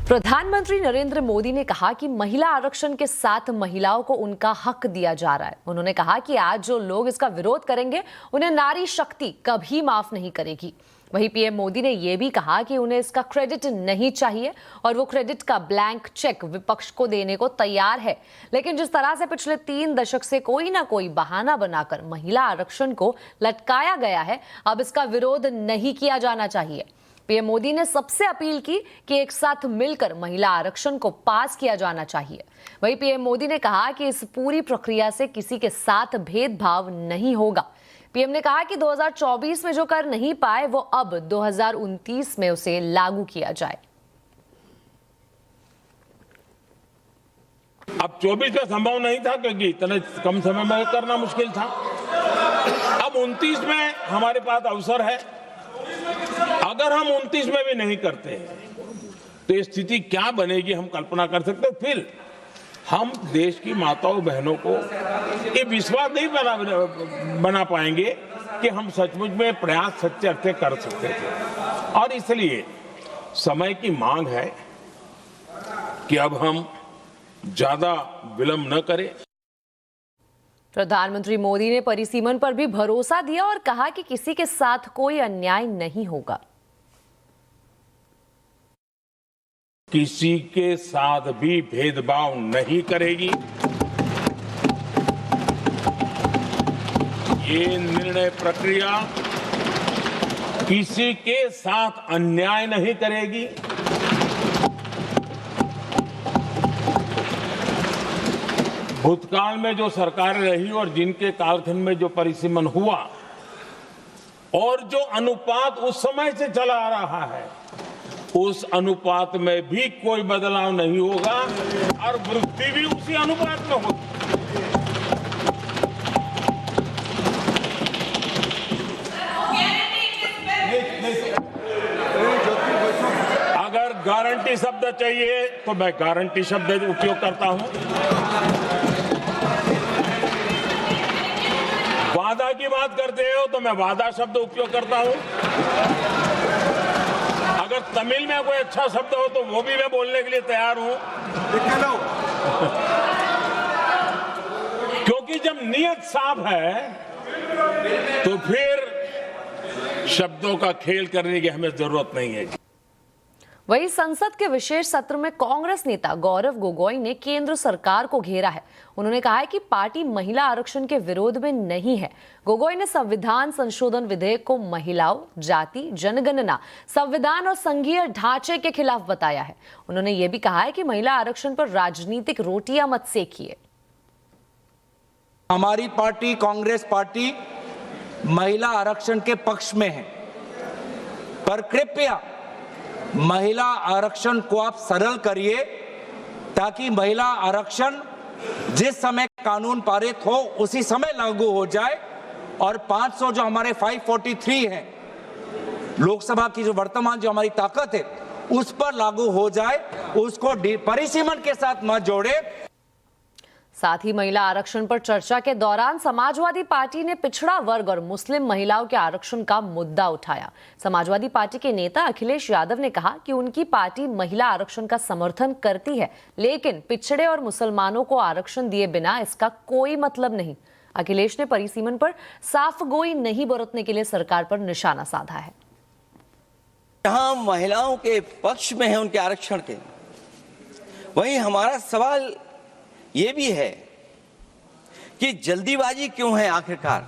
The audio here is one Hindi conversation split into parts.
प्रधानमंत्री नरेंद्र मोदी ने कहा कि महिला आरक्षण के साथ महिलाओं को उनका हक दिया जा रहा है। उन्होंने कहा कि आज जो लोग इसका विरोध करेंगे उन्हें नारी शक्ति कभी माफ नहीं करेगी। वहीं पीएम मोदी ने यह भी कहा कि उन्हें इसका क्रेडिट नहीं चाहिए और वो क्रेडिट का ब्लैंक चेक विपक्ष को देने को तैयार है, लेकिन जिस तरह से पिछले 3 दशक से कोई ना कोई बहाना बनाकर महिला आरक्षण को लटकाया गया है, अब इसका विरोध नहीं किया जाना चाहिए। पीएम मोदी ने सबसे अपील की कि एक साथ मिलकर महिला आरक्षण को पास किया जाना चाहिए। वहीं पीएम मोदी ने कहा कि इस पूरी प्रक्रिया से किसी के साथ भेदभाव नहीं होगा। पीएम ने कहा कि 2024 में जो कर नहीं पाए वो अब 2029 में उसे लागू किया जाए। अब 24 में संभव नहीं था क्योंकि इतने कम समय में करना मुश्किल था। अब 29 में हमारे पास अवसर है। अगर हम 29 में भी नहीं करते तो ये स्थिति क्या बनेगी हम कल्पना कर सकते हैं। फिर हम देश की माताओं बहनों को ये विश्वास नहीं बना पाएंगे कि हम सचमुच में प्रयास सच्चे अर्थ कर सकते थे। और इसलिए समय की मांग है कि अब हम ज्यादा विलंब न करें। प्रधानमंत्री मोदी ने परिसीमन पर भी भरोसा दिया और कहा कि किसी के साथ कोई अन्याय नहीं होगा। किसी के साथ भी भेदभाव नहीं करेगी। ये निर्णय प्रक्रिया किसी के साथ अन्याय नहीं करेगी। भूतकाल में जो सरकारें रही और जिनके कालखंड में जो परिसीमन हुआ और जो अनुपात उस समय से चला आ रहा है, उस अनुपात में भी कोई बदलाव नहीं होगा और वृद्धि भी उसी अनुपात में होगी। अगर गारंटी शब्द चाहिए तो मैं गारंटी शब्द उपयोग करता हूं। वादा की बात करते हो तो मैं वादा शब्द उपयोग करता हूं। अगर तमिल में कोई अच्छा शब्द हो तो वो भी मैं बोलने के लिए तैयार हूं। क्योंकि जब नियत साफ है तो फिर शब्दों का खेल करने की हमें जरूरत नहीं है। वहीं संसद के विशेष सत्र में कांग्रेस नेता गौरव गोगोई ने केंद्र सरकार को घेरा है। उन्होंने कहा है कि पार्टी महिला आरक्षण के विरोध में नहीं है। गोगोई ने संविधान संशोधन विधेयक को महिलाओं, जाति, जनगणना, संविधान और संघीय ढांचे के खिलाफ बताया है। उन्होंने ये भी कहा है कि महिला आरक्षण पर राजनीतिक रोटियां मत सेकिए। हमारी पार्टी कांग्रेस पार्टी महिला आरक्षण के पक्ष में है, पर कृपया महिला आरक्षण को आप सरल करिए ताकि महिला आरक्षण जिस समय कानून पारित हो उसी समय लागू हो जाए और 500 जो हमारे 543 है लोकसभा की जो वर्तमान जो हमारी ताकत है उस पर लागू हो जाए, उसको परिसीमन के साथ मत जोड़े। साथ ही महिला आरक्षण पर चर्चा के दौरान समाजवादी पार्टी ने पिछड़ा वर्ग और मुस्लिम महिलाओं के आरक्षण का मुद्दा उठाया। समाजवादी पार्टी के नेता अखिलेश यादव ने कहा कि उनकी पार्टी महिला आरक्षण का समर्थन करती है, लेकिन पिछड़े और मुसलमानों को आरक्षण दिए बिना इसका कोई मतलब नहीं। अखिलेश ने परिसीमन पर साफ गोई नहीं बरतने के लिए सरकार पर निशाना साधा है। जहां महिलाओं के पक्ष में है उनके आरक्षण के, वहीं हमारा सवाल ये भी है कि जल्दीबाजी क्यों है। आखिरकार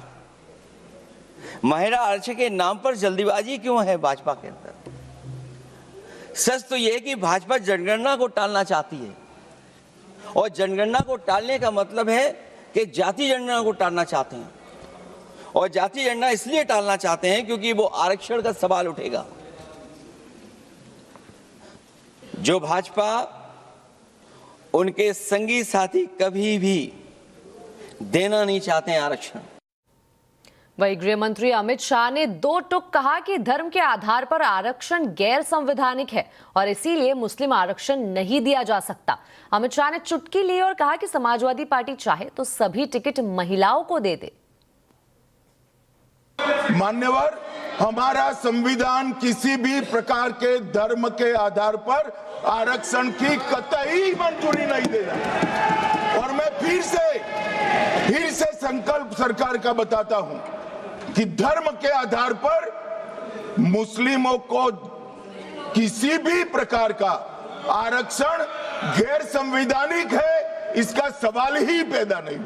महिला आरक्षण के नाम पर जल्दीबाजी क्यों है भाजपा के अंदर। सच तो यह है कि भाजपा जनगणना को टालना चाहती है और जनगणना को टालने का मतलब है कि जाति जनगणना को टालना चाहते हैं और जाति जनगणना इसलिए टालना चाहते हैं क्योंकि वो आरक्षण का सवाल उठेगा। जो भाजपा उनके संगी साथी कभी भी देना नहीं चाहते हैं आरक्षण। वहीं गृह मंत्री अमित शाह ने 2 टूक कहा कि धर्म के आधार पर आरक्षण गैर संवैधानिक है और इसीलिए मुस्लिम आरक्षण नहीं दिया जा सकता। अमित शाह ने चुटकी ली और कहा कि समाजवादी पार्टी चाहे तो सभी टिकट महिलाओं को दे दे। मान्यवर हमारा संविधान किसी भी प्रकार के धर्म के आधार पर आरक्षण की कतई मंजूरी नहीं देगा। और मैं फिर से संकल्प सरकार का बताता हूं कि धर्म के आधार पर मुस्लिमों को किसी भी प्रकार का आरक्षण गैर संवैधानिक है, इसका सवाल ही पैदा नहीं।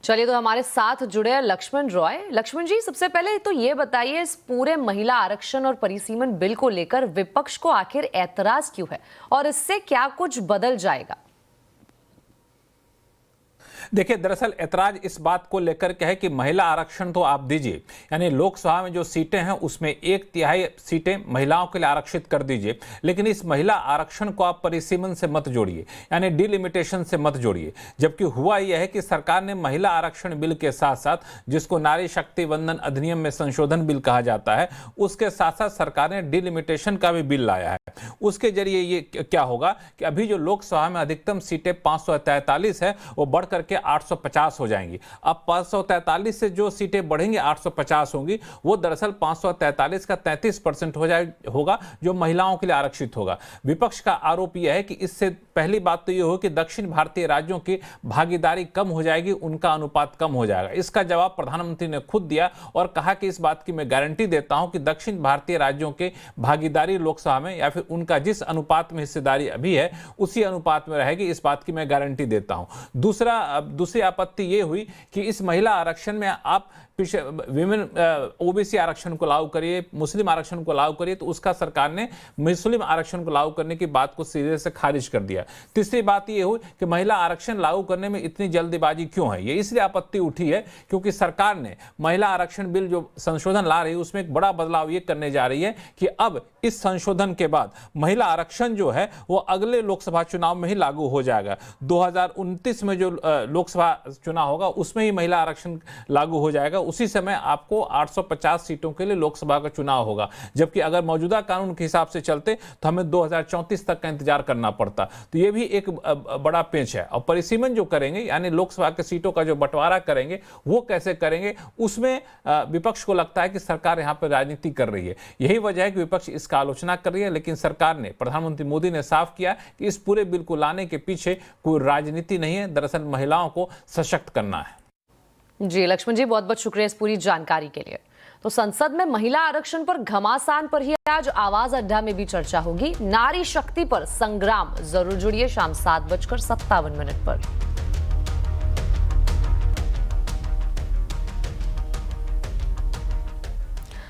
चलिए, तो हमारे साथ जुड़े हैं लक्ष्मण रॉय। लक्ष्मण जी, सबसे पहले तो ये बताइए, इस पूरे महिला आरक्षण और परिसीमन बिल को लेकर विपक्ष को आखिर ऐतराज क्यों है और इससे क्या कुछ बदल जाएगा? देखिए, दरअसल ऐतराज इस बात को लेकर के है कि महिला आरक्षण तो आप दीजिए, यानी लोकसभा में जो सीटें हैं उसमें 1/3 सीटें महिलाओं के लिए आरक्षित कर दीजिए, लेकिन इस महिला आरक्षण को आप परिसीमन से मत जोड़िए, यानी डिलिमिटेशन से मत जोड़िए। जबकि हुआ यह है कि सरकार ने महिला आरक्षण बिल के साथ साथ, जिसको नारी शक्ति वंदन अधिनियम में संशोधन बिल कहा जाता है, उसके साथ साथ सरकार ने डिलिमिटेशन का भी बिल लाया है। उसके जरिए ये क्या होगा कि अभी जो लोकसभा में अधिकतम सीटें 543 है, वो बढ़ करके 850 हो जाएंगी। अब 543 से जो सीटें बढ़ेंगी 850 होंगी, वो दरअसल 543 का 33% होगा जो महिलाओं के लिए आरक्षित होगा। विपक्ष का आरोप यह है कि इससे पहली बात तो ये हो कि दक्षिण भारतीय राज्यों की भागीदारी कम हो जाएगी, उनका अनुपात कम हो जाएगा। इसका जवाब प्रधानमंत्री ने खुद दिया और कहा कि इस बात की मैं गारंटी देता हूं कि दक्षिण भारतीय राज्यों के भागीदारी लोकसभा में या फिर उनका जिस अनुपात में हिस्सेदारी अभी है उसी अनुपात में रहेगी, इस बात की मैं गारंटी देता हूं। दूसरी आपत्ति ये हुई कि इस महिला आरक्षण में आप विमेन ओबीसी आरक्षण को लागू करिए, मुस्लिम आरक्षण को लागू करिए, तो उसका सरकार ने मुस्लिम आरक्षण को लागू करने की बात को सीधे से खारिज कर दिया। तीसरी बात ये हुई कि महिला आरक्षण लागू करने में इतनी जल्दीबाजी क्यों है। ये इसलिए आपत्ति उठी है क्योंकि सरकार ने महिला आरक्षण बिल जो संशोधन ला रही है उसमें एक बड़ा बदलाव ये करने जा रही है कि अब इस संशोधन के बाद महिला आरक्षण जो है वो अगले लोकसभा चुनाव में ही लागू हो जाएगा। 2029 में जो लोकसभा चुनाव होगा उसमें ही महिला आरक्षण लागू हो जाएगा। उसी समय आपको 850 सीटों के लिए लोकसभा का चुनाव होगा, जबकि अगर मौजूदा कानून के हिसाब से चलते तो हमें 2034 तक का इंतजार करना पड़ता। तो ये भी एक बड़ा पेंच है। और परिसीमन जो करेंगे, यानी लोकसभा के सीटों का जो बंटवारा करेंगे, वो कैसे करेंगे, उसमें विपक्ष को लगता है कि सरकार यहां पर राजनीति कर रही है। यही वजह है कि विपक्ष इसका आलोचना कर रही है, लेकिन सरकार ने, प्रधानमंत्री मोदी ने साफ किया कि इस पूरे बिल को लाने के पीछे कोई राजनीति नहीं है, दरअसल महिलाओं को सशक्त करना है। जी लक्ष्मण जी, बहुत बहुत शुक्रिया इस पूरी जानकारी के लिए। तो संसद में महिला आरक्षण पर घमासान पर ही आज आवाज अड्डा में भी चर्चा होगी। नारी शक्ति पर संग्राम, जरूर जुड़िए शाम 7:57 पर।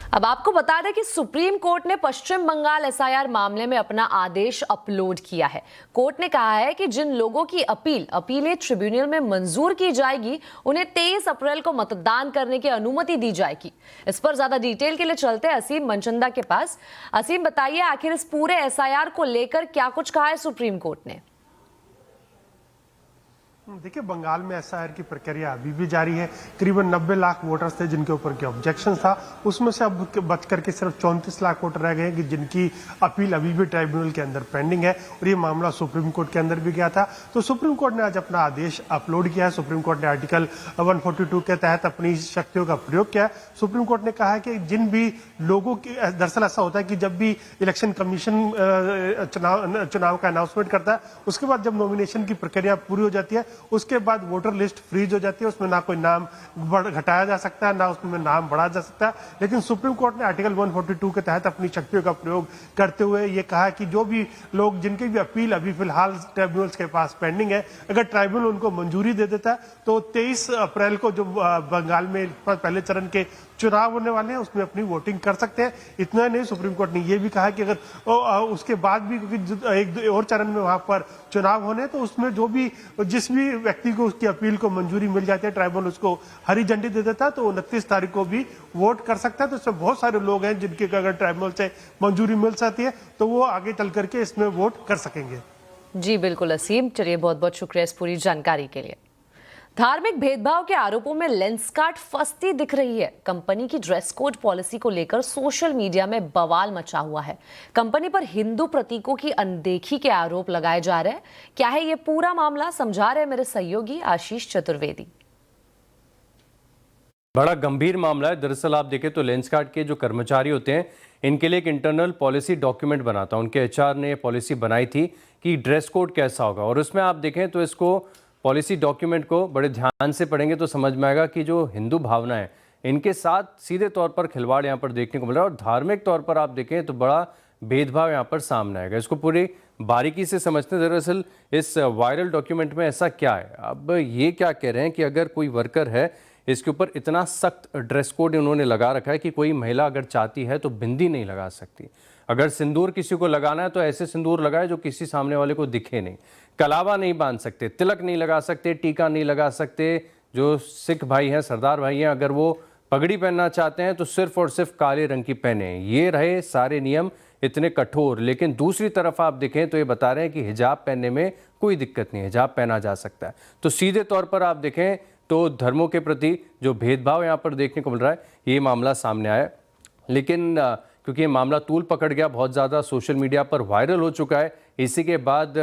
अब आपको बता दें कि सुप्रीम कोर्ट ने पश्चिम बंगाल एसआईआर मामले में अपना आदेश अपलोड किया है। कोर्ट ने कहा है कि जिन लोगों की अपीलेट ट्रिब्यूनल में मंजूर की जाएगी, उन्हें 23 अप्रैल को मतदान करने की अनुमति दी जाएगी। इस पर ज्यादा डिटेल के लिए चलते हैं असीम मनचंदा के पास। असीम, बताइए आखिर इस पूरे एसआईआर को लेकर क्या कुछ कहा है सुप्रीम कोर्ट ने? देखिए, बंगाल में एसआईआर की प्रक्रिया अभी भी जारी है। करीबन 90 लाख वोटर्स थे जिनके ऊपर के ऑब्जेक्शन था, उसमें से अब बच करके सिर्फ 34 लाख वोटर रह गए कि जिनकी अपील अभी भी ट्राइब्यूनल के अंदर पेंडिंग है, और ये मामला सुप्रीम कोर्ट के अंदर भी गया था। तो सुप्रीम कोर्ट ने आज अपना आदेश अपलोड किया है। सुप्रीम कोर्ट ने आर्टिकल 142 के तहत अपनी शक्तियों का प्रयोग किया। सुप्रीम कोर्ट ने कहा कि जिन भी लोगों की, दरअसल ऐसा होता है कि जब भी इलेक्शन कमीशन चुनाव का अनाउंसमेंट करता है, उसके बाद जब नॉमिनेशन की प्रक्रिया पूरी हो जाती है, उसके बाद वोटर लिस्ट फ्रीज हो जाती है। उसमें ना कोई नाम घटाया जा सकता है, ना उसमें नाम बढ़ाया जा सकता है। लेकिन सुप्रीम कोर्ट ने आर्टिकल 142 के तहत अपनी शक्तियों का प्रयोग करते हुए ये कहा कि जो भी लोग, जिनकी भी अपील अभी फिलहाल ट्राइब्यूनल्स के पास पेंडिंग है, अगर ट्राइब्यूनल उनको मंजूरी दे देता है तो 23 अप्रैल को जो बंगाल में पहले चरण के चुनाव होने वाले हैं उसमें अपनी वोटिंग कर सकते हैं। इतना नहीं, सुप्रीम कोर्ट ने यह भी कहा कि अगर उसके बाद भी एक और चरण में वहां पर चुनाव होने, तो उसमें जो भी, जिस भी व्यक्ति को उसकी अपील को मंजूरी मिल जाती है, ट्राइब्यूनल उसको हरी झंडी दे देता है, तो 29 तारीख को भी वोट कर सकता है। तो इसमें बहुत सारे लोग हैं जिनकी अगर ट्राइब्यूनल से मंजूरी मिल सकती है तो वो आगे चल करके इसमें वोट कर सकेंगे। जी बिल्कुल असीम, चलिए बहुत बहुत शुक्रिया इस पूरी जानकारी के लिए। धार्मिक भेदभाव के आरोपों में लेंसकार्ट फंसती दिख रही है। कंपनी की ड्रेस कोड पॉलिसी को लेकर सोशल मीडिया में बवाल मचा हुआ है। कंपनी पर हिंदू प्रतीकों की अनदेखी के आरोप लगाए जा रहे हैं। क्या है ये पूरा मामला, समझा रहे हैं मेरे सहयोगी आशीष चतुर्वेदी। बड़ा गंभीर मामला है। दरअसल आप देखें तो लेंसकार्ट के जो कर्मचारी होते हैं इनके लिए एक इंटरनल पॉलिसी डॉक्यूमेंट बनाता है। उनके एचआर ने पॉलिसी बनाई थी कि ड्रेस कोड कैसा होगा, और उसमें आप देखें तो इसको पॉलिसी डॉक्यूमेंट को बड़े ध्यान से पढ़ेंगे तो समझ में आएगा कि जो हिंदू भावना है इनके साथ सीधे तौर पर खिलवाड़ यहाँ पर देखने को मिल रहा है, और धार्मिक तौर पर आप देखें तो बड़ा भेदभाव यहाँ पर सामने आएगा। इसको पूरी बारीकी से समझते हैं। दरअसल इस वायरल डॉक्यूमेंट में ऐसा क्या है, अब ये क्या कह रहे हैं कि अगर कोई वर्कर है इसके ऊपर इतना सख्त ड्रेस कोड उन्होंने लगा रखा है कि कोई महिला अगर चाहती है तो बिंदी नहीं लगा सकती, अगर सिंदूर किसी को लगाना है तो ऐसे सिंदूर लगाए जो किसी सामने वाले को दिखे नहीं, कलावा नहीं बांध सकते, तिलक नहीं लगा सकते, टीका नहीं लगा सकते। जो सिख भाई हैं, सरदार भाई हैं, अगर वो पगड़ी पहनना चाहते हैं तो सिर्फ और सिर्फ काले रंग की पहने। ये रहे सारे नियम इतने कठोर। लेकिन दूसरी तरफ आप देखें तो ये बता रहे हैं कि हिजाब पहनने में कोई दिक्कत नहीं है, हिजाब पहना जा सकता है। तो सीधे तौर पर आप देखें तो धर्मों के प्रति जो भेदभाव यहाँ पर देखने को मिल रहा है, ये मामला सामने आया। लेकिन क्योंकि ये मामला तूल पकड़ गया, बहुत ज़्यादा सोशल मीडिया पर वायरल हो चुका है, इसी के बाद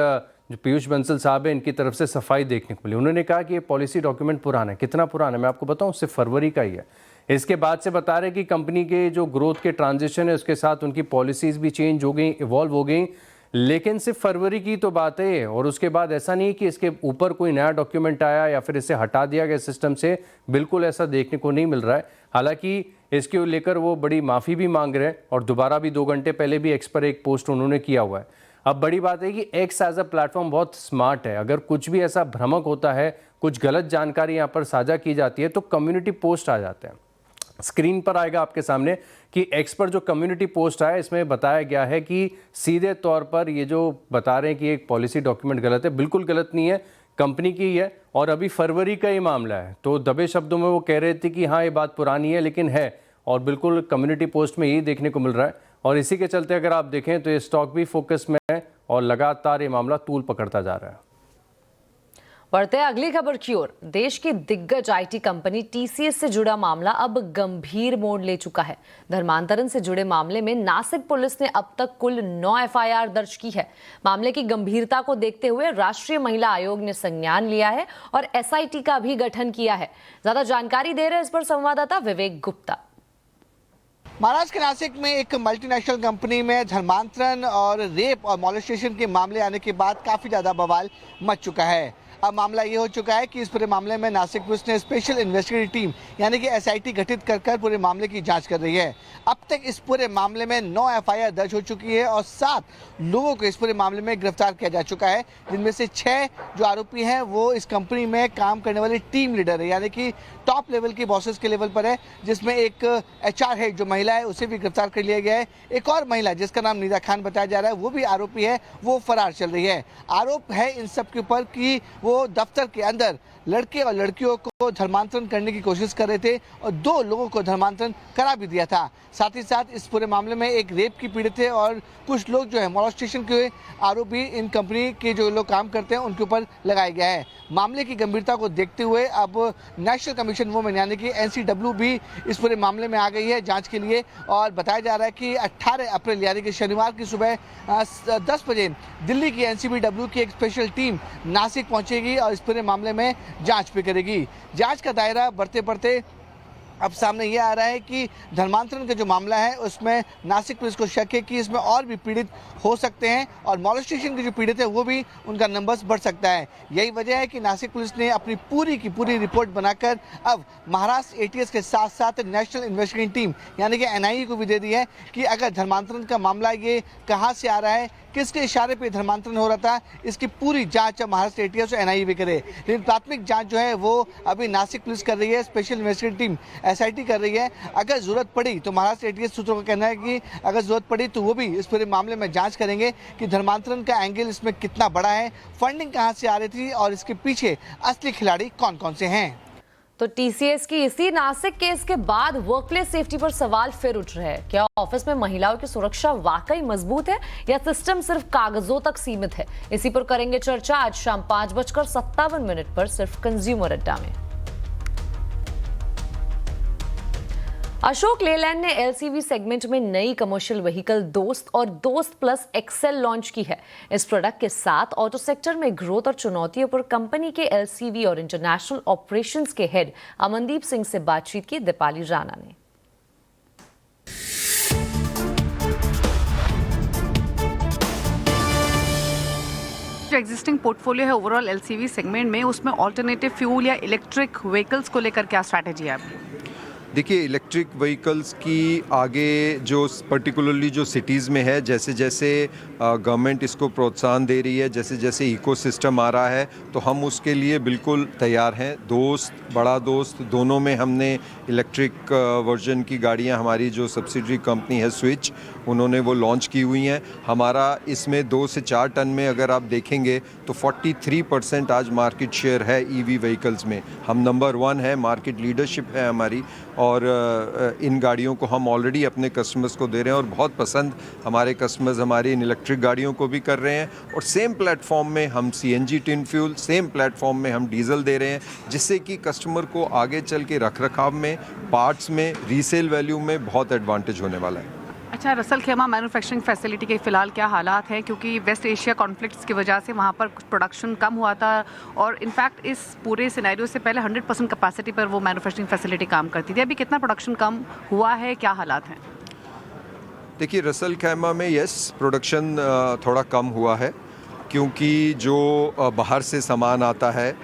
जो पीयूष बंसल साहब है इनकी तरफ से सफाई देखने को मिली। उन्होंने कहा कि ये पॉलिसी डॉक्यूमेंट पुराना है। कितना पुराना है मैं आपको बताऊं, सिर्फ फरवरी का ही है। इसके बाद से बता रहे कि कंपनी के जो ग्रोथ के ट्रांजिशन है उसके साथ उनकी पॉलिसीज़ भी चेंज हो गई, इवॉल्व हो गई, लेकिन सिर्फ फरवरी की तो बात है। और उसके बाद ऐसा नहीं कि इसके ऊपर कोई नया डॉक्यूमेंट आया या फिर इसे हटा दिया गया सिस्टम से, बिल्कुल ऐसा देखने को नहीं मिल रहा है। हालांकि इसके लेकर वो बड़ी माफ़ी भी मांग रहे हैं, और दोबारा भी 2 घंटे पहले भी एक्स पर एक पोस्ट उन्होंने किया हुआ है। अब बड़ी बात है कि एक्स एज अ प्लेटफॉर्म बहुत स्मार्ट है। अगर कुछ भी ऐसा भ्रामक होता है, कुछ गलत जानकारी यहाँ पर साझा की जाती है तो कम्युनिटी पोस्ट आ जाते हैं। स्क्रीन पर आएगा आपके सामने कि एक्स पर जो कम्युनिटी पोस्ट आया इसमें बताया गया है कि सीधे तौर पर ये जो बता रहे हैं कि एक पॉलिसी डॉक्यूमेंट गलत है, बिल्कुल गलत नहीं है, कंपनी की ही है, और अभी फरवरी का ही मामला है। तो दबे शब्दों में वो कह रहे थे कि हाँ ये बात पुरानी है, लेकिन है, और बिल्कुल कम्युनिटी पोस्ट में यही देखने को मिल रहा है। और इसी के चलते अगर आप देखें तो ये स्टॉक भी फोकस में है और लगातार ये मामला तूल पकड़ता जा रहा है। बढ़ते हैं अगली खबर की ओर। देश की दिग्गज आईटी कंपनी टीसीएस से जुड़ा मामला अब गंभीर मोड़ ले चुका है। धर्मांतरण से जुड़े मामले में नासिक पुलिस ने अब तक कुल 9 एफआईआर दर्ज की है। मामले की गंभीरता को देखते हुए राष्ट्रीय महिला आयोग ने संज्ञान लिया है और एसआईटी का भी गठन किया है। ज्यादा जानकारी दे रहे हैं इस पर संवाददाता विवेक गुप्ता। महाराष्ट्र के नासिक में एक मल्टीनेशनल कंपनी में धर्मांतरण और रेप और मॉलेस्टेशन के मामले आने के बाद काफी ज्यादा बवाल मच चुका है। अब मामला ये हो चुका है कि इस पूरे मामले में नासिक पुलिस ने स्पेशल इन्वेस्टिगेटिव टीम यानी कि एसआईटी गठित कर पूरे मामले की जांच कर रही है। अब तक इस पूरे मामले में 9 एफआईआर दर्ज हो चुकी है और 7 लोगों को इस पूरे मामले में गिरफ्तार किया जा चुका है, जिनमें से 6 जो आरोपी हैं वो इस कंपनी में काम करने वाले टीम लीडर है, यानी कि टॉप लेवल की बॉसेस के लेवल पर है, जिसमें एक एचआर हेड जो महिला है उसे भी गिरफ्तार कर लिया गया है। एक और महिला जिसका नाम निदा खान बताया जा रहा है वो भी आरोपी है, वो फरार चल रही है। आरोप है इन सब के ऊपर कि वो दफ्तर के अंदर लड़के और लड़कियों को धर्मांतरण करने की कोशिश कर रहे थे और 2 लोगों को धर्मांतरण करा भी दिया था। साथ ही साथ इस पूरे मामले में एक रेप की पीड़ित थे और कुछ लोग जो है मॉलेस्टेशन के आरोप भी इन कंपनी के जो लोग काम करते हैं उनके ऊपर लगाया गया है। मामले की गंभीरता को देखते हुए अब नेशनल कमीशन वुमेन यानी कि एनसीडब्ल्यू भी इस पूरे मामले में आ गई है जांच के लिए, और बताया जा रहा है कि 18 अप्रैल यानी कि शनिवार की सुबह 10 बजे दिल्ली की एनसीबीडब्ल्यू की एक स्पेशल टीम नासिक पहुंचेगी और इस पूरे मामले में जांच भी करेगी। जांच का दायरा बढ़ते बढ़ते अब सामने ये आ रहा है कि धर्मांतरण का जो मामला है उसमें नासिक पुलिस को शक है कि इसमें और भी पीड़ित हो सकते हैं और मॉलेस्टेशन के जो पीड़ित है वो भी उनका नंबर्स बढ़ सकता है। यही वजह है कि नासिक पुलिस ने अपनी पूरी की पूरी रिपोर्ट बनाकर अब महाराष्ट्र एटीएस के साथ साथ नेशनल इन्वेस्टिगेटिव टीम यानी कि एनआईए को भी दे दी है कि अगर धर्मांतरण का मामला ये कहाँ से आ रहा है, किसके इशारे पे धर्मांतरण हो रहा था, इसकी पूरी जांच अब महाराष्ट्र एटीएस और एनआईए भी करे। लेकिन प्राथमिक जांच जो है वो अभी नासिक पुलिस कर रही है, स्पेशल इन्वेस्टिगेटिव टीम एसआईटी कर रही है। अगर जरूरत पड़ी तो महाराष्ट्र एटीएस सूत्रों का कहना है कि अगर जरूरत पड़ी तो वो भी इस पूरे मामले में जांच करेंगे कि धर्मांतरण का एंगल इसमें कितना बड़ा है, फंडिंग कहाँ से आ रही थी और इसके पीछे असली खिलाड़ी कौन कौन से हैं। तो टीसीएस की इसी नासिक केस के बाद वर्कप्लेस सेफ्टी पर सवाल फिर उठ रहे हैं। क्या ऑफिस में महिलाओं की सुरक्षा वाकई मजबूत है या सिस्टम सिर्फ कागजों तक सीमित है? इसी पर करेंगे चर्चा आज शाम 5:57 पर सिर्फ कंज्यूमर अड्डा में। अशोक लेलैंड ने एलसीवी सेगमेंट में नई कमर्शियल व्हीकल दोस्त और दोस्त प्लस एक्सेल लॉन्च की है। इस प्रोडक्ट के साथ ऑटो सेक्टर में ग्रोथ और चुनौतियों पर कंपनी के एलसीवी और इंटरनेशनल ऑपरेशंस के हेड अमनदीप सिंह से बातचीत की दीपाली राणा ने। जो एग्जिस्टिंग पोर्टफोलियो है ओवरऑल एलसीवी सेगमेंट में, उसमें ऑल्टरनेटिव फ्यूल या इलेक्ट्रिक व्हीकल्स को लेकर क्या स्ट्रैटेजी है आपकी? देखिए, इलेक्ट्रिक व्हीकल्स की आगे जो पर्टिकुलरली जो सिटीज़ में है, जैसे जैसे गवर्नमेंट इसको प्रोत्साहन दे रही है, जैसे जैसे इकोसिस्टम आ रहा है, तो हम उसके लिए बिल्कुल तैयार हैं। दोस्त, बड़ा दोस्त दोनों में हमने इलेक्ट्रिक वर्जन की गाड़ियां, हमारी जो सब्सिडरी कंपनी है स्विच, उन्होंने वो लॉन्च की हुई हैं। हमारा इसमें 2 से 4 टन में अगर आप देखेंगे तो 43% आज मार्केट शेयर है ईवी व्हीकल्स में। हम नंबर 1 है, मार्केट लीडरशिप है हमारी, और इन गाड़ियों को हम ऑलरेडी अपने कस्टमर्स को दे रहे हैं और बहुत पसंद हमारे कस्टमर्स हमारी इन इलेक्ट्रिक गाड़ियों को भी कर रहे हैं। और सेम प्लेटफॉर्म में हम CNG tin fuel, same platform में हम डीजल दे रहे हैं, जिससे कि कस्टमर को आगे चल के रखरखाव में, पार्ट्स में, रीसेल वैल्यू में बहुत एडवांटेज होने वाला है। अच्छा, रसल खेमा मैन्युफैक्चरिंग फैसिलिटी के फिलहाल क्या हालात हैं? क्योंकि वेस्ट एशिया कॉन्फ्लिक्ट्स की वजह से वहाँ पर प्रोडक्शन कम हुआ था और इनफैक्ट इस पूरे सिनेरियो से पहले 100% कैपेसिटी पर वो मैन्युफैक्चरिंग फैसिलिटी काम करती थी। अभी कितना प्रोडक्शन कम हुआ है, क्या हालात हैं? देखिए, रसल खैमा में यस, प्रोडक्शन थोड़ा कम हुआ है, क्योंकि जो बाहर से सामान आता है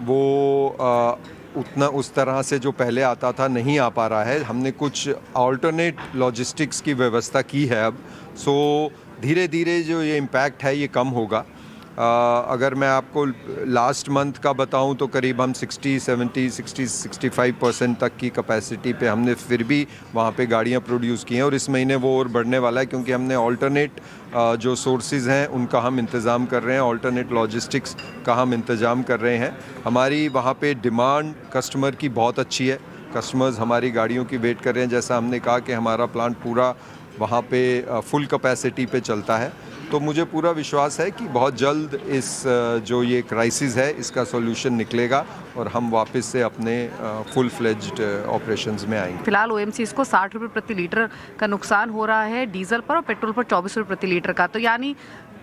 वो उतना उस तरह से जो पहले आता था नहीं आ पा रहा है। हमने कुछ अल्टरनेट लॉजिस्टिक्स की व्यवस्था की है अब, सो धीरे धीरे जो ये इम्पैक्ट है ये कम होगा। अगर मैं आपको लास्ट मंथ का बताऊं तो करीब हम 65% तक की कैपेसिटी पे हमने फिर भी वहाँ पे गाड़ियाँ प्रोड्यूस की हैं, और इस महीने वो और बढ़ने वाला है, क्योंकि हमने ऑल्टरनेट जो सोर्सेज हैं उनका हम इंतज़ाम कर रहे हैं, ऑल्टरनेट लॉजिस्टिक्स का हम इंतज़ाम कर रहे हैं। हमारी वहाँ पे डिमांड कस्टमर की बहुत अच्छी है, कस्टमर्स हमारी गाड़ियों की वेट कर रहे हैं। जैसा हमने कहा कि हमारा प्लांट पूरा वहाँ पे फुल कैपेसिटी पे चलता है, तो मुझे पूरा विश्वास है कि बहुत जल्द इस जो ये क्राइसिस है इसका सॉल्यूशन निकलेगा और हम वापस से अपने फुल फ्लेज्ड ऑपरेशंस में आएंगे। फिलहाल ओएमसीज को 60 रुपये प्रति लीटर का नुकसान हो रहा है डीजल पर और पेट्रोल पर 24 रुपये प्रति लीटर का, तो यानी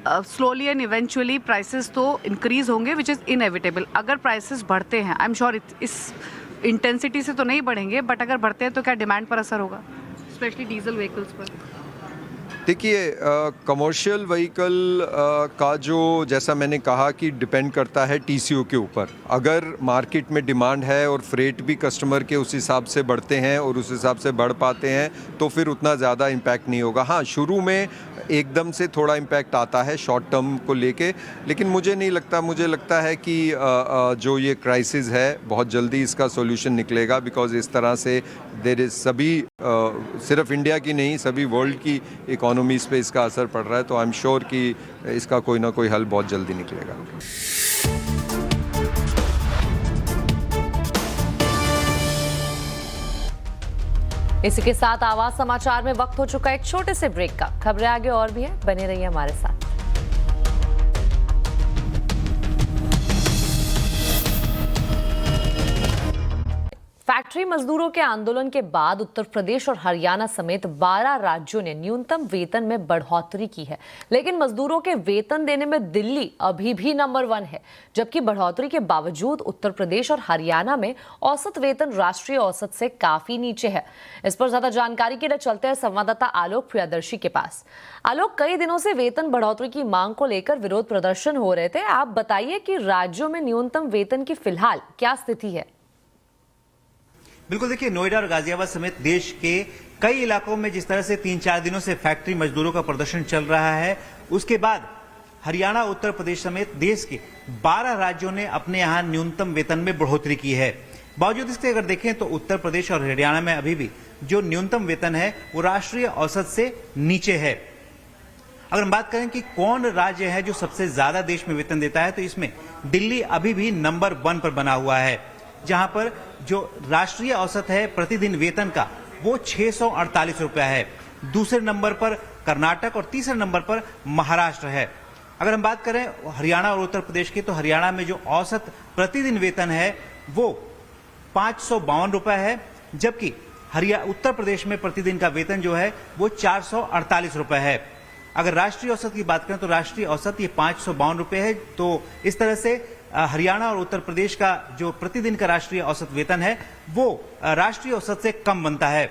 स्लोली एंड इवेंचुअली प्राइसेस तो इंक्रीज होंगे, विच इज़ इनएविटेबल। अगर प्राइसेस बढ़ते हैं, आई एम श्योर इस इंटेंसिटी से तो नहीं बढ़ेंगे, बट अगर बढ़ते हैं तो क्या डिमांड पर असर होगा, स्पेशली डीजल व्हीकल्स पर? देखिए, कमर्शियल व्हीकल का जो, जैसा मैंने कहा कि डिपेंड करता है टीसीओ के ऊपर। अगर मार्केट में डिमांड है और फ्रेट भी कस्टमर के उस हिसाब से बढ़ते हैं और उस हिसाब से बढ़ पाते हैं, तो फिर उतना ज़्यादा इम्पैक्ट नहीं होगा। हाँ, शुरू में एकदम से थोड़ा इम्पैक्ट आता है शॉर्ट टर्म को लेके, लेकिन मुझे नहीं लगता, मुझे लगता है कि जो ये क्राइसिस है बहुत जल्दी इसका सॉल्यूशन निकलेगा, बिकॉज इस तरह से देर इज़ सभी सिर्फ इंडिया की नहीं, सभी वर्ल्ड की इकोनॉमीज़ पे इसका असर पड़ रहा है, तो आई एम श्योर कि इसका कोई ना कोई हल बहुत जल्दी निकलेगा। इसी के साथ आवाज समाचार में वक्त हो चुका है एक छोटे से ब्रेक का। खबरें आगे और भी है, बने रहिए हमारे साथ। फैक्ट्री मजदूरों के आंदोलन के बाद उत्तर प्रदेश और हरियाणा समेत 12 राज्यों ने न्यूनतम वेतन में बढ़ोतरी की है, लेकिन मजदूरों के वेतन देने में दिल्ली अभी भी नंबर 1 है, जबकि बढ़ोतरी के बावजूद उत्तर प्रदेश और हरियाणा में औसत वेतन राष्ट्रीय औसत से काफी नीचे है। इस पर ज्यादा जानकारी के लिए चलते हैं संवाददाता आलोक प्रियदर्शी के पास। आलोक, कई दिनों से वेतन बढ़ोतरी की मांग को लेकर विरोध प्रदर्शन हो रहे थे, आप बताइए कि राज्यों में न्यूनतम वेतन की फिलहाल क्या स्थिति है? बिल्कुल, देखिए, नोएडा और गाजियाबाद समेत देश के कई इलाकों में जिस तरह से 3-4 दिनों से फैक्ट्री मजदूरों का प्रदर्शन चल रहा है, उसके बाद हरियाणा, उत्तर प्रदेश समेत देश के 12 राज्यों ने अपने यहां न्यूनतम वेतन में बढ़ोतरी की है। बावजूद इसके अगर देखें तो उत्तर प्रदेश और हरियाणा में अभी भी जो न्यूनतम वेतन है वो राष्ट्रीय औसत से नीचे है। अगर हम बात करें कि कौन राज्य है जो सबसे ज्यादा देश में वेतन देता है, तो इसमें दिल्ली अभी भी नंबर 1 पर बना हुआ है, जहां पर जो राष्ट्रीय औसत है प्रतिदिन वेतन का वो 648 रुपया है। दूसरे नंबर पर कर्नाटक और तीसरे नंबर पर महाराष्ट्र है। अगर हम बात करें हरियाणा और उत्तर प्रदेश की, तो हरियाणा में जो औसत प्रतिदिन वेतन है वो 552 रुपये है, जबकि उत्तर प्रदेश में प्रतिदिन का वेतन जो है वो 448 रुपए है। अगर राष्ट्रीय औसत की बात करें तो राष्ट्रीय औसत ये 552 रुपए है। तो इस तरह से हरियाणा और उत्तर प्रदेश का जो प्रतिदिन का राष्ट्रीय औसत वेतन है वो राष्ट्रीय औसत से कम बनता है।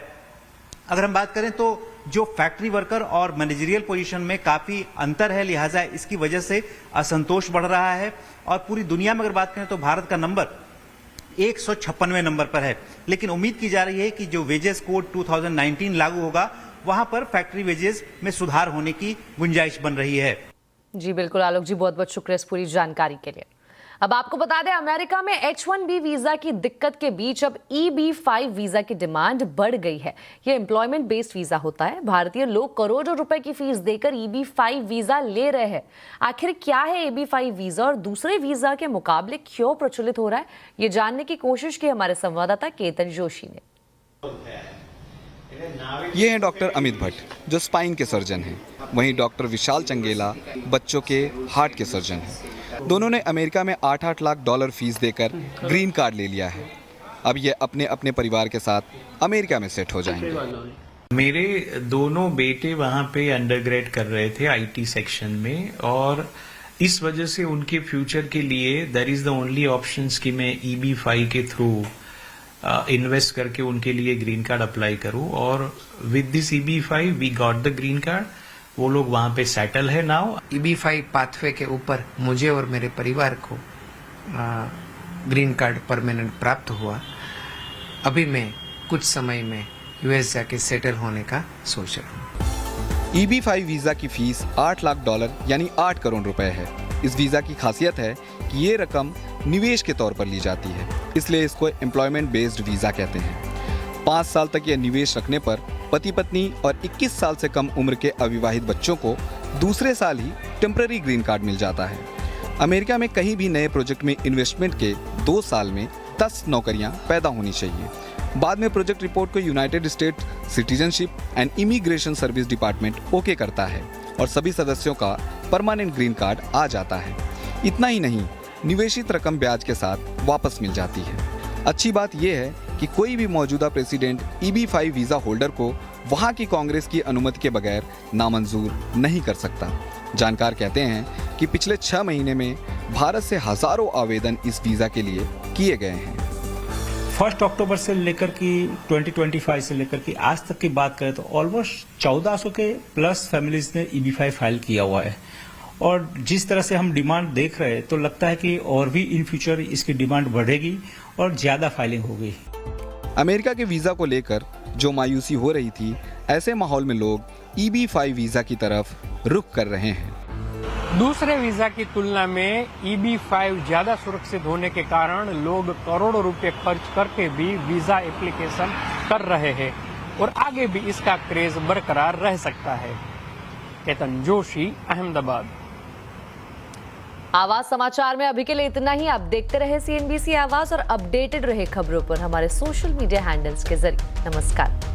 अगर हम बात करें तो जो फैक्ट्री वर्कर और मैनेजरियल पोजीशन में काफी अंतर है, लिहाजा इसकी वजह से असंतोष बढ़ रहा है। और पूरी दुनिया में अगर बात करें तो भारत का नंबर 156वें नंबर पर है। लेकिन उम्मीद की जा रही है कि जो वेजेस कोड 2019 लागू होगा वहां पर फैक्ट्री वेजेस में सुधार होने की गुंजाइश बन रही है। जी बिल्कुल आलोक जी, बहुत बहुत शुक्रिया इस पूरी जानकारी के लिए। अब आपको बता दें, अमेरिका में H1B वीजा की दिक्कत के बीच अब EB5 वीजा की डिमांड बढ़ गई है। यह एम्प्लॉयमेंट बेस्ड वीजा होता है। भारतीय लोग करोड़ों रुपए की फीस देकर EB5 वीजा ले रहे हैं। आखिर क्या है EB5 वीजा और दूसरे वीजा के मुकाबले क्यों प्रचलित हो रहा है, ये जानने की कोशिश की हमारे संवाददाता केतन जोशी ने। ये हैं डॉक्टर अमित भट्ट जो स्पाइन के सर्जन हैं। वहीं डॉक्टर विशाल चंगेला बच्चों के हार्ट के सर्जन हैं। दोनों ने अमेरिका में 8-8 लाख डॉलर फीस देकर ग्रीन कार्ड ले लिया है। अब ये अपने अपने परिवार के साथ अमेरिका में सेट हो जाएंगे। मेरे दोनों बेटे वहाँ पे अंडरग्रेड कर रहे थे आईटी सेक्शन में, और इस वजह से उनके फ्यूचर के लिए there is the only options कि मैं EB5 के थ्रू इन्वेस्ट करके उनके लिए ग्रीन कार्ड अप्लाई करूं। और with this EB5 we got the green card. वो लोग वहां पे सेटल है नाउ। EB5 पाथवे के ऊपर मुझे और मेरे परिवार को ग्रीन कार्ड परमानेंट प्राप्त हुआ। अभी मैं कुछ समय में US जाके सेटल होने का सोच रहा हूँ। EB5 वीजा की फीस 8 लाख डॉलर यानी 8 करोड़ रुपए है। इस वीजा की खासियत है कि ये रकम निवेश के तौर पर ली जाती है, इसलिए इसको एम्प्लॉयमेंट बेस्ड वीजा कहते हैं। 5 साल तक यह निवेश रखने पर पति पत्नी और 21 साल से कम उम्र के अविवाहित बच्चों को दूसरे साल ही टेम्पररी ग्रीन कार्ड मिल जाता है। अमेरिका में कहीं भी नए प्रोजेक्ट में इन्वेस्टमेंट के 2 साल में 10 नौकरियां पैदा होनी चाहिए। बाद में प्रोजेक्ट रिपोर्ट को United state citizenship and immigration service department okay करता है और सभी सदस्यों का परमानेंट ग्रीन कार्ड आ जाता है। इतना ही नहीं, निवेशित रकम ब्याज के साथ वापस मिल जाती है। अच्छी बात यह है कि कोई भी मौजूदा प्रेसिडेंट EB5 वीजा होल्डर को वहां की कांग्रेस की अनुमति के बगैर नामंजूर नहीं कर सकता। जानकार कहते हैं कि पिछले 6 महीने में भारत से हजारों आवेदन इस वीजा के लिए किए गए हैं। 1 अक्टूबर से लेकर की 2025 से लेकर की आज तक की बात करें तो ऑलमोस्ट 1400 के प्लस फैमिलीज ने EB5 फाइल किया हुआ है। और जिस तरह से हम डिमांड देख रहे हैं तो लगता है कि और भी इन फ्यूचर इसकी डिमांड बढ़ेगी और ज्यादा फाइलिंग होगी। अमेरिका के वीजा को लेकर जो मायूसी हो रही थी, ऐसे माहौल में लोग EB5 वीजा की तरफ रुख कर रहे हैं। दूसरे वीजा की तुलना में EB5 ज्यादा सुरक्षित होने के कारण लोग करोड़ों रुपए खर्च करके भी वीजा एप्लीकेशन कर रहे हैं और आगे भी इसका क्रेज बरकरार रह सकता है। केतन जोशी, अहमदाबाद। आवाज समाचार में अभी के लिए इतना ही। आप देखते रहे CNBC आवाज और अपडेटेड रहे खबरों पर हमारे सोशल मीडिया हैंडल्स के जरिए। नमस्कार।